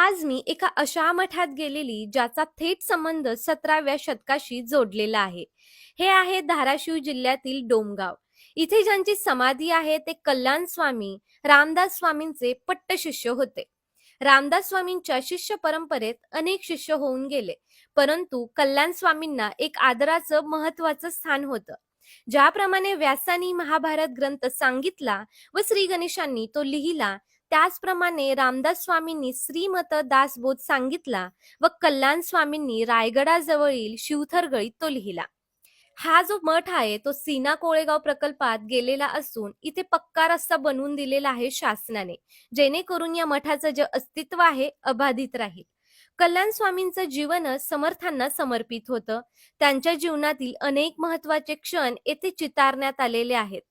आज मी एका अशा मठात गेलेली ज्याचा थेट संबंध 17व्या शतकाशी जोडलेला आहे. हे आहे धाराशिव जिल्ह्यातील डोमगाव. इथे ज्यांची समाधी आहे ते कल्याण स्वामी रामदास स्वामींचे पट्टशिष्य होते. रामदास स्वामींच्या शिष्य परंपरेत अनेक शिष्य होऊन गेले, परंतु कल्याण स्वामींना एक आदराचं महत्वाचं स्थान होतं. ज्याप्रमाणे व्यासांनी महाभारत ग्रंथ सांगितला व श्री गणेशांनी तो लिहिला, त्याचप्रमाणे रामदास स्वामींनी श्रीमत दासबोध सांगितला व कल्याण स्वामींनी रायगडाजवळील शिवथरगळीत तो लिहिला. हा जो मठ आहे तो सीना कोळेगाव प्रकल्पात गेलेला असून इथे पक्का रस्ता बनवून दिलेला आहे शासनाने, जेणेकरून या मठाचं जे अस्तित्व आहे अबाधित राहील. कल्याण स्वामींचं जीवन समर्थांना समर्पित होतं. त्यांच्या जीवनातील अनेक महत्वाचे क्षण येथे चितारण्यात आलेले आहेत.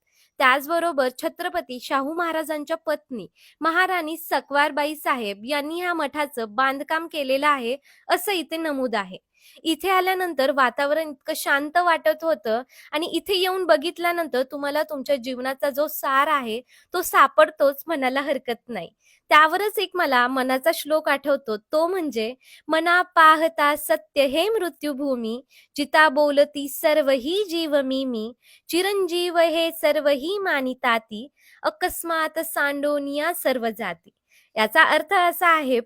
त्याचबरोबर छत्रपती शाहू महाराजांच्या पत्नी महाराणी सकवारबाई साहेब यांनी ह्या मठाचं बांधकाम केलेलं आहे असं इथे नमूद आहे. इथे आल्यानंतर वातावरण इतकं शांत वाटत होतं आणि इथे येऊन बघितल्यानंतर तुम्हाला तुमच्या जीवनाचा जो सार आहे तो सापडतोच म्हणायला हरकत नाही. त्यावरच एक मला मनाचा श्लोक आठवतो, तो म्हणजे मना पाहता सत्य हे मृत्यूभूमी, जिता बोलती सर्व ही जीव मी चिरंजीव हे सर्व ही मानिताती, अकस्मात सांडोनिया सर्व जाती. याचा अर्थ असा आहे,